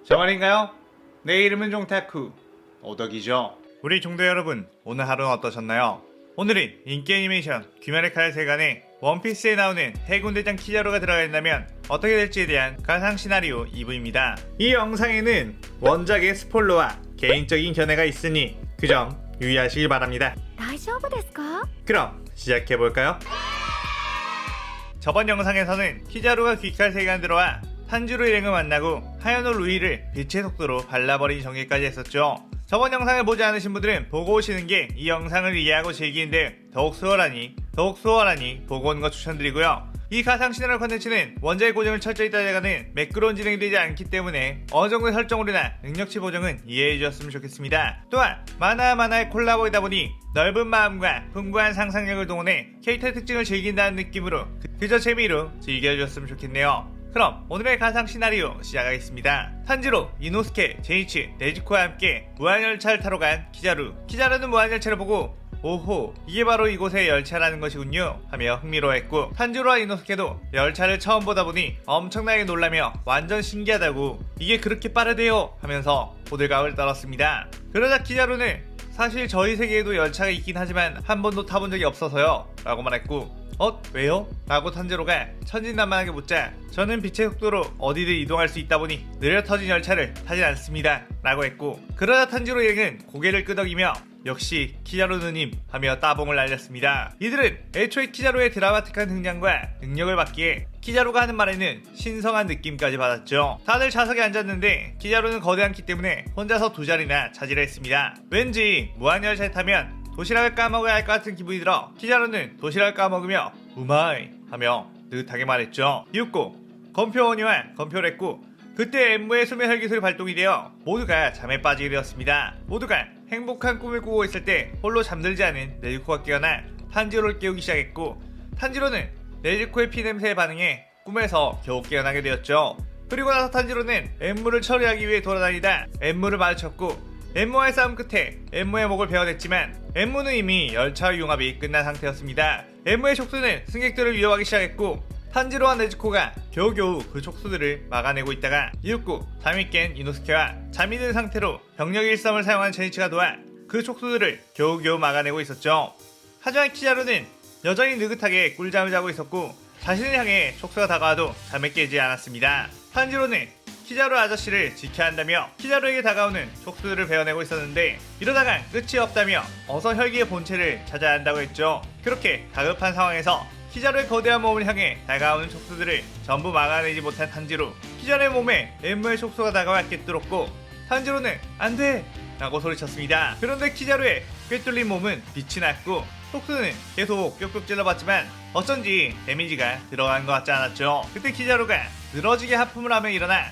저 말인가요? 내 이름은 종타쿠 오덕이죠. 우리 종도 여러분, 오늘 하루는 어떠셨나요? 오늘은 인기 애니메이션 귀멸의 칼 세간에 원피스에 나오는 해군대장 키자루가 들어가 있다면 어떻게 될지에 대한 가상 시나리오 2부입니다. 이 영상에는 원작의 스포일러와 개인적인 견해가 있으니 그 점 유의하시길 바랍니다. 大丈夫ですか? 그럼 시작해볼까요? 저번 영상에서는 키자루가 귀칼 세계관 들어와 탄지로 일행을 만나고 하야노 루이를 빛의 속도로 발라버린 전개까지 했었죠. 저번 영상을 보지 않으신 분들은 보고 오시는 게 이 영상을 이해하고 즐기는데 더욱 수월하니 보고 오는 거 추천드리고요. 이 가상 시나리오 컨텐츠는 원작의 고정을 철저히 따져가는 매끄러운 진행이 되지 않기 때문에 어느 정도의 설정오류나 능력치 보정은 이해해 주셨으면 좋겠습니다. 또한 만화의 콜라보이다 보니 넓은 마음과 풍부한 상상력을 동원해 캐릭터 특징을 즐긴다는 느낌으로 그저 재미로 즐겨주셨으면 좋겠네요. 그럼 오늘의 가상 시나리오 시작하겠습니다. 탄지로, 이노스케, 제이치, 네즈코와 함께 무한열차를 타러 간 키자루. 키자루는 무한열차를 보고 오호, 이게 바로 이곳의 열차라는 것이군요 하며 흥미로워했고, 탄지로와 이노스케도 열차를 처음 보다 보니 엄청나게 놀라며 완전 신기하다고 이게 그렇게 빠르대요 하면서 호들갑을 떨었습니다. 그러자 키자루는 사실 저희 세계에도 열차가 있긴 하지만 한 번도 타본 적이 없어서요 라고 말했고, 왜요? 라고 탄지로가 천진난만하게 묻자 저는 빛의 속도로 어디든 이동할 수 있다 보니 느려 터진 열차를 타진 않습니다 라고 했고, 그러자 탄지로 일행은 고개를 끄덕이며 역시 키자루 누님 하며 따봉을 날렸습니다. 이들은 애초에 키자루의 드라마틱한 등장과 능력을 받기에 키자루가 하는 말에는 신성한 느낌까지 받았죠. 다들 좌석에 앉았는데 키자루는 거대한기 때문에 혼자서 두 자리나 차지를 했습니다. 왠지 무한열차에 타면 도시락을 까먹어야 할 것 같은 기분이 들어 키자루는 도시락을 까먹으며 우마이 하며 느긋하게 말했죠. 이윽고 건표원이와 건표를 했고, 그때 엠무의 수면 혈기술이 발동이 되어 모두가 잠에 빠지게 되었습니다. 모두가 행복한 꿈을 꾸고 있을 때 홀로 잠들지 않은 네즈코가 깨어나 탄지로를 깨우기 시작했고, 탄지로는 네즈코의 피냄새에 반응해 꿈에서 겨우 깨어나게 되었죠. 그리고 나서 탄지로는 엠무를 처리하기 위해 돌아다니다 엠무를 마주쳤고, 엠무와의 싸움 끝에 엠무의 목을 베어냈지만 엠무는 이미 열차 융합이 끝난 상태였습니다. 엠무의 촉수는 승객들을 위협하기 시작했고, 탄지로와 네즈코가 겨우겨우 그 촉수들을 막아내고 있다가 이윽고 잠이 깬 이노스케와 잠이 든 상태로 병력 일섬을 사용한 제니치가 도와 그 촉수들을 겨우겨우 막아내고 있었죠. 하지만 키자루는 여전히 느긋하게 꿀잠을 자고 있었고, 자신을 향해 촉수가 다가와도 잠에 깨지 않았습니다. 탄지로는 키자루 아저씨를 지켜야 한다며 키자루에게 다가오는 촉수들을 베어내고 있었는데, 이러다간 끝이 없다며 어서 혈기의 본체를 찾아야 한다고 했죠. 그렇게 다급한 상황에서 키자루의 거대한 몸을 향해 다가오는 촉수들을 전부 막아내지 못한 탄지로, 키자루의 몸에 엠무의 촉수가 다가와 꿰뚫었고, 탄지로는 안돼! 라고 소리쳤습니다. 그런데 키자루의 꿰뚫린 몸은 빛이 났고 촉수는 계속 뾱뾱 찔러봤지만 어쩐지 데미지가 들어간 것 같지 않았죠. 그때 키자루가 늘어지게 하품을 하며 일어나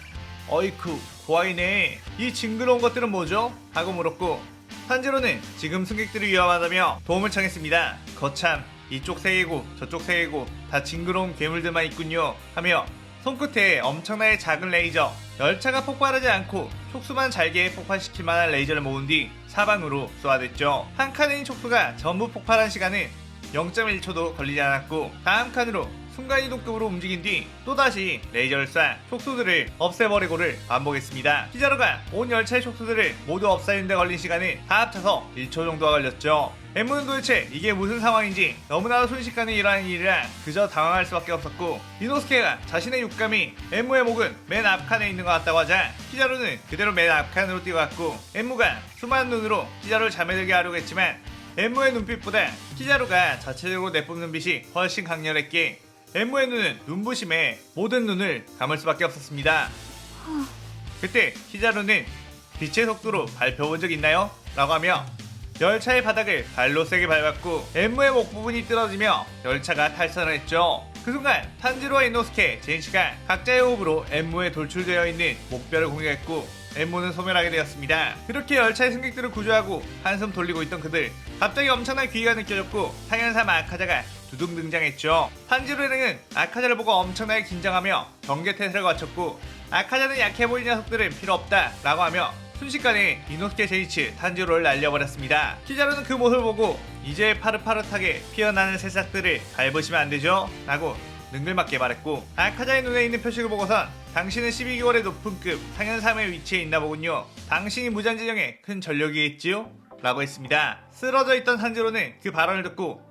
어이쿠 고아이네, 이 징그러운 것들은 뭐죠? 하고 물었고, 탄지로는 지금 승객들이 위험하다며 도움을 청했습니다. 거참, 이쪽 세계고 저쪽 세계고 다 징그러운 괴물들만 있군요 하며 손끝에 엄청나게 작은 레이저, 열차가 폭발하지 않고 촉수만 잘게 폭발시킬 만한 레이저를 모은 뒤 사방으로 쏘아댔죠. 한 칸의 촉수가 전부 폭발한 시간은 0.1초도 걸리지 않았고, 다음 칸으로 순간이동급으로 움직인 뒤 또다시 레이저를 쏴 촉수들을 없애버리고를 반복했습니다. 키자루가 온 열차의 촉수들을 모두 없애는데 걸린 시간은 다 합쳐서 1초 정도가 걸렸죠. 엠무는 도대체 이게 무슨 상황인지 너무나도 순식간에 일어나는 일이라 그저 당황할 수밖에 없었고, 이노스케가 자신의 육감이 엠무의 목은 맨 앞칸에 있는 것 같다고 하자 키자루는 그대로 맨 앞칸으로 뛰어갔고, 엠무가 수많은 눈으로 키자루를 잠에 들게 하려고 했지만 엠무의 눈빛보다 키자루가 자체적으로 내뿜는 빛이 훨씬 강렬했기에 엠무의 눈은 눈부심에 모든 눈을 감을 수밖에 없었습니다. 그때 키자루는 빛의 속도로 밟혀본 적 있나요? 라고 하며 열차의 바닥을 발로 세게 밟았고 엠무의 목 부분이 떨어지며 열차가 탈선을 했죠. 그 순간 탄지로와 이노스케, 제니치가 각자의 호흡으로 엠무에 돌출되어 있는 목뼈를 공격했고 엠무는 소멸하게 되었습니다. 그렇게 열차의 승객들을 구조하고 한숨 돌리고 있던 그들, 갑자기 엄청난 귀가 느껴졌고 상현삼 아카자가 두둥 등장했죠. 탄지로 일행은 아카자를 보고 엄청나게 긴장하며 경계태세를 갖췄고, 아카자는 약해 보이는 녀석들은 필요 없다 라고 하며 순식간에 이노스케, 제이치, 탄지로를 날려버렸습니다. 키자루는 그 모습을 보고 이제 파릇파릇하게 피어나는 새싹들을 밟으시면 안되죠? 라고 능글맞게 말했고, 아카자의 눈에 있는 표식을 보고선 당신은 12개월의 높은 급 상현 3의 위치에 있나 보군요. 당신이 무장지정에 큰 전력이겠지요? 라고 했습니다. 쓰러져 있던 탄지로는 그 발언을 듣고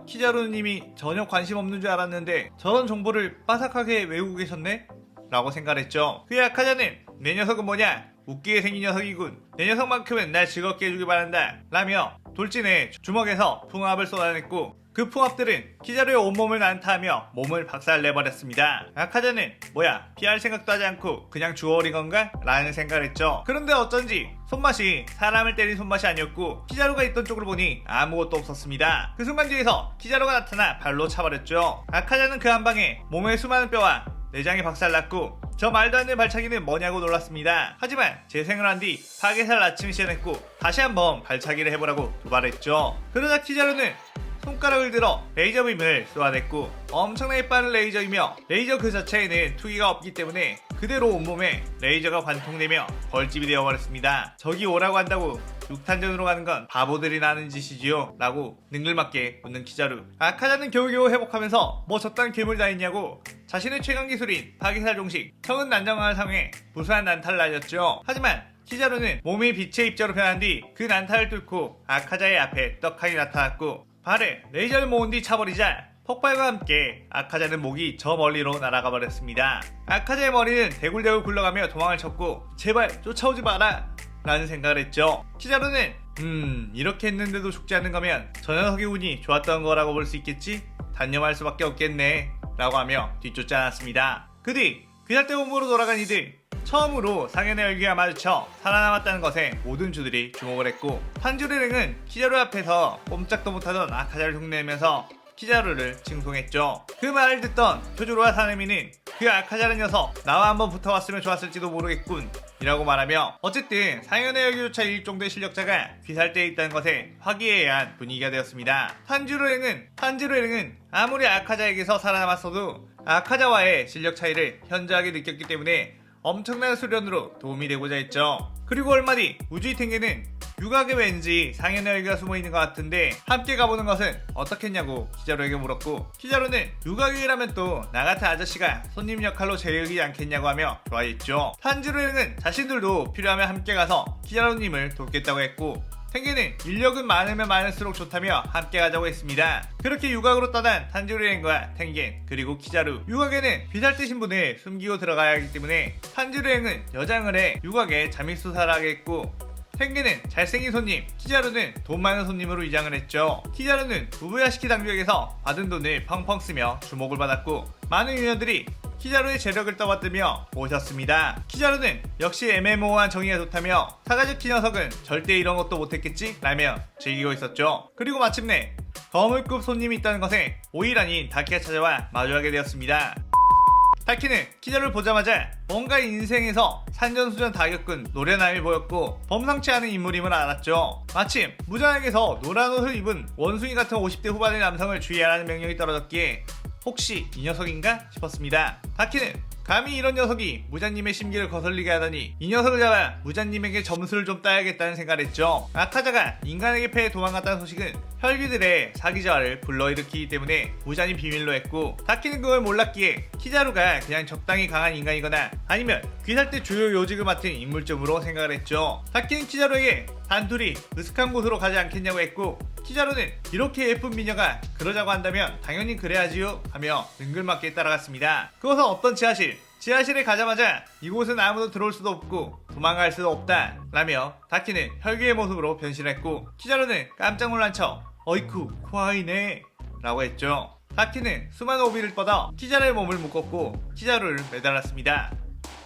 키자루님이 전혀 관심 없는 줄 알았는데 저런 정보를 빠삭하게 외우고 계셨네? 라고 생각했죠. 그의 아카자는 내 녀석은 뭐냐? 웃기게 생긴 녀석이군. 내 녀석만큼은 날 즐겁게 해주길 바란다. 라며 돌진해 주먹에서 풍압을 쏟아냈고 그 풍압들은 키자루의 온몸을 난타하며 몸을 박살내버렸습니다. 아카자는 뭐야 피할 생각도 하지 않고 그냥 주워버린 건가? 라는 생각을 했죠. 그런데 어쩐지 손맛이 사람을 때린 손맛이 아니었고 키자루가 있던 쪽을 보니 아무것도 없었습니다. 그 순간 뒤에서 키자루가 나타나 발로 차버렸죠. 아카자는 그 한방에 몸의 수많은 뼈와 내장이 박살났고 저 말도 안 되는 발차기는 뭐냐고 놀랐습니다. 하지만 재생을 한 뒤 파괴살 아침이 시작했고 다시 한번 발차기를 해보라고 도발했죠. 그러자 키자루는 손가락을 들어 레이저 빔을 쏘아냈고 엄청나게 빠른 레이저이며 레이저 그 자체에는 투기가 없기 때문에 그대로 온몸에 레이저가 관통되며 벌집이 되어버렸습니다. 저기 오라고 한다고 6탄전으로 가는 건 바보들이 나는 짓이지요 라고 능글맞게 묻는 키자루. 아카자는 겨우겨우 회복하면서 뭐 저딴 괴물 다 있냐고 자신의 최강 기술인 파괴살 종식 청은 난장을 사용해 무수한 난타를 날렸죠. 하지만 키자루는 몸이 빛의 입자로 변한 뒤 그 난타를 뚫고 아카자의 앞에 떡하니 나타났고 발에 레이저를 모은 뒤 차버리자 폭발과 함께 아카자는 목이 저 멀리로 날아가 버렸습니다. 아카자의 머리는 대굴대굴 굴러가며 도망을 쳤고 제발 쫓아오지 마라 라는 생각을 했죠. 키자루는 이렇게 했는데도 죽지 않는 거면 저 녀석의 운이 좋았던 거라고 볼 수 있겠지? 단념할 수밖에 없겠네 라고 하며 뒤쫓지 않았습니다. 그 뒤 귀살대 본부로 돌아간 이들 처음으로 상현의 열기가 마주쳐 살아남았다는 것에 모든 주들이 주목을 했고 탄주리랭은 키자루 앞에서 꼼짝도 못하던 아카자를 흉내내면서 키자루를 칭송했죠. 그 말을 듣던 표주로와 사네미는 그 아카자는 녀석 나와 한번 붙어왔으면 좋았을지도 모르겠군 이라고 말하며 어쨌든 상현의 열기조차 일 정도의 실력자가 귀살대에 있다는 것에 화기애애한 분위기가 되었습니다. 탄지로엘은 아무리 아카자에게서 살아남았어도 아카자와의 실력 차이를 현저하게 느꼈기 때문에 엄청난 수련으로 도움이 되고자 했죠. 그리고 얼마 뒤 우주이 탱게는 유각에 왠지 상현의 열기가 숨어있는 것 같은데 함께 가보는 것은 어떻겠냐고 키자루에게 물었고 키자루는 유각에 일하면 또 나같은 아저씨가 손님 역할로 제일이지 않겠냐고 하며 좋아했죠. 탄지로엘은 자신들도 필요하면 함께 가서 키자루님을 돕겠다고 했고 탱게는 인력은 많으면 많을수록 좋다며 함께 가자고 했습니다. 그렇게 유각으로 떠난 탄지루행과 탱겐 그리고 키자루. 유각에는 귀살대 신분을 숨기고 들어가야 하기 때문에 탄지루행은 여장을 해 유각에 잠입 수사를 하겠고 탱겐은 잘생긴 손님, 키자루는 돈 많은 손님으로 위장을 했죠. 키자루는 우부야시키 당국에게서 받은 돈을 펑펑 쓰며 주목을 받았고 많은 유녀들이 키자루의 재력을 떠받들며 모셨습니다. 키자루는 역시 애매모호한 정의가 좋다며 사가지키 녀석은 절대 이런 것도 못했겠지? 라며 즐기고 있었죠. 그리고 마침내 거물급 손님이 있다는 것에 오일아닌 다키가 찾아와 마주하게 되었습니다. 다키는 키자루를 보자마자 뭔가 인생에서 산전수전 다 겪은 노련함이 보였고 범상치 않은 인물임을 알았죠. 마침 무장에게서 노란 옷을 입은 원숭이 같은 50대 후반의 남성을 주의하라는 명령이 떨어졌기에 혹시 이 녀석인가 싶었습니다. 다키는 감히 이런 녀석이 무자님의 심기를 거슬리게 하다니 이 녀석을 잡아 무자님에게 점수를 좀 따야겠다는 생각을 했죠. 아카자가 인간에게 패해 도망갔다는 소식은 혈귀들의 사기자를 불러일으키기 때문에 무자님 비밀로 했고 다키는 그걸 몰랐기에 키자루가 그냥 적당히 강한 인간이거나 아니면 귀살대 주요 요직을 맡은 인물쯤으로 생각을 했죠. 다키는 키자루에게 단둘이 으슥한 곳으로 가지 않겠냐고 했고 키자루는 이렇게 예쁜 미녀가 그러자고 한다면 당연히 그래야지요 하며 능글맞게 따라갔습니다. 그것은 어떤 지하실에 가자마자 이곳은 아무도 들어올 수도 없고 도망갈 수도 없다 라며 다키는 혈귀의 모습으로 변신했고 키자루는 깜짝 놀란 척 어이쿠 코아이네 라고 했죠. 다키는 수많은 오비를 뻗어 키자루의 몸을 묶었고 키자루를 매달았습니다.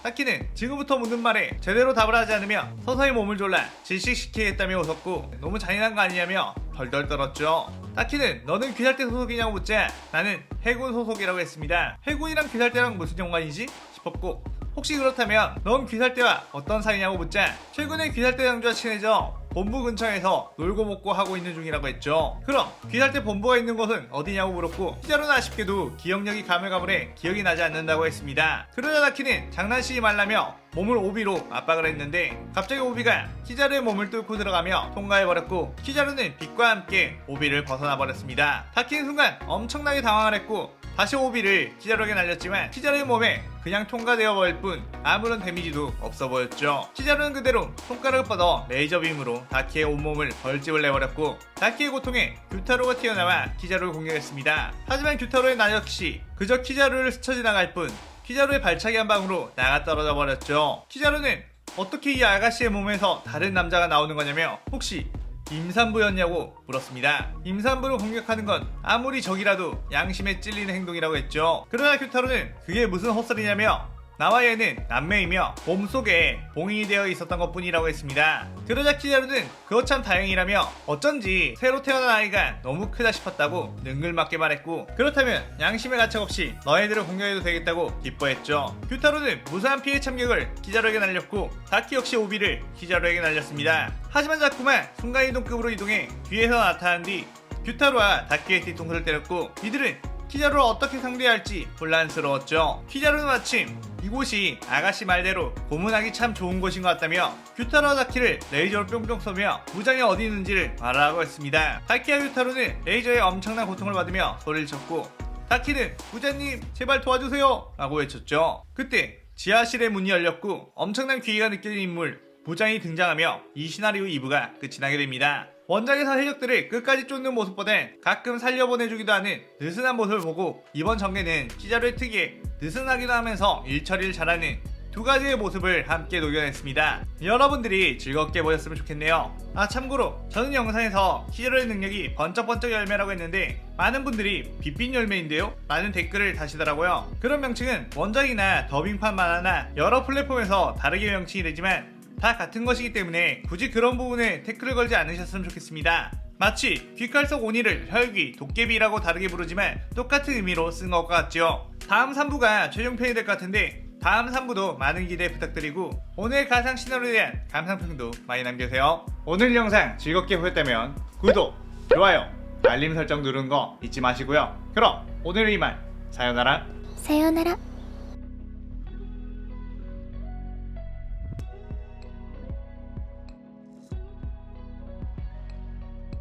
다키는 지금부터 묻는 말에 제대로 답을 하지 않으며 서서히 몸을 졸라 질식시키겠다며 웃었고 너무 잔인한 거 아니냐며 덜덜 떨었죠. 다키는 너는 귀살대 소속이냐고 묻자 나는 해군 소속이라고 했습니다. 해군이랑 귀살대랑 무슨 연관이지? 싶었고 혹시 그렇다면 넌 귀살대와 어떤 사이냐고 묻자 최근에 귀살대 장주와 친해져 본부 근처에서 놀고 먹고 하고 있는 중이라고 했죠. 그럼 귀살대 본부가 있는 곳은 어디냐고 물었고 키자루는 아쉽게도 기억력이 가물가물해 기억이 나지 않는다고 했습니다. 그러자 다키는 장난치지 말라며 몸을 오비로 압박을 했는데 갑자기 오비가 키자루의 몸을 뚫고 들어가며 통과해버렸고 키자루는 빛과 함께 오비를 벗어나 버렸습니다. 다키는 순간 엄청나게 당황을 했고 다시 오비를 키자루에게 날렸지만 키자루의 몸에 그냥 통과되어 버릴 뿐 아무런 데미지도 없어 보였죠. 키자루는 그대로 손가락을 뻗어 레이저빔으로 다키의 온몸을 벌집을 내버렸고 다키의 고통에 규타로가 튀어나와 키자루를 공격했습니다. 하지만 규타로의 날 역시 그저 키자루를 스쳐 지나갈 뿐 키자루의 발차기 한 방으로 나가 떨어져 버렸죠. 키자루는 어떻게 이 아가씨의 몸에서 다른 남자가 나오는 거냐며 혹시 임산부였냐고 물었습니다. 임산부를 공격하는 건 아무리 적이라도 양심에 찔리는 행동이라고 했죠. 그러나 규타로는 그게 무슨 헛소리냐며 나와 얘는 남매이며 몸속에 봉인이 되어 있었던 것뿐이라고 했습니다. 그러자 키자루는 그거 참 다행이라며 어쩐지 새로 태어난 아이가 너무 크다 싶었다고 능글맞게 말했고 그렇다면 양심의 가책 없이 너희들을 공격해도 되겠다고 기뻐했죠. 규타로는 무사한 피해 참격을 키자루에게 날렸고 다키 역시 오비를 키자루에게 날렸습니다. 하지만 자꾸만 순간이동급으로 이동해 뒤에서 나타난 뒤 규타로와 다키의 뒤통수를 때렸고 이들은 키자루를 어떻게 상대해야 할지 혼란스러웠죠. 키자루는 마침 이곳이 아가씨 말대로 고문하기 참 좋은 곳인 것 같다며 규타로와 다키를 레이저로 뿅뿅 쏘며 무장이 어디 있는지를 말하라고 했습니다. 다키와 규타로는 레이저에 엄청난 고통을 받으며 소리를 쳤고 다키는 부자님 제발 도와주세요 라고 외쳤죠. 그때 지하실의 문이 열렸고 엄청난 귀기가 느껴진 인물 부장이 등장하며 이 시나리오 2부가 끝이 나게 됩니다. 원작에서 해적들을 끝까지 쫓는 모습보다는 가끔 살려보내주기도 하는 느슨한 모습을 보고 이번 전개는 키자루의 특유의 느슨하기도 하면서 일 처리를 잘하는 두 가지의 모습을 함께 녹여냈습니다. 여러분들이 즐겁게 보셨으면 좋겠네요. 참고로 저는 영상에서 키자루의 능력이 번쩍번쩍 열매라고 했는데 많은 분들이 빛빛 열매인데요? 라는 댓글을 다시더라고요. 그런 명칭은 원작이나 더빙판 만화나 여러 플랫폼에서 다르게 명칭이 되지만 다 같은 것이기 때문에 굳이 그런 부분에 태클을 걸지 않으셨으면 좋겠습니다. 마치 귀칼 속 오니를 혈귀, 도깨비라고 다르게 부르지만 똑같은 의미로 쓴 것과 같죠. 다음 3부가 최종편이 될 것 같은데 다음 3부도 많은 기대 부탁드리고 오늘 가상 시나리오에 대한 감상평도 많이 남겨주세요. 오늘 영상 즐겁게 보셨다면 구독, 좋아요, 알림 설정 누르는 거 잊지 마시고요. 그럼 오늘은 이만 사요나라. 사요나라.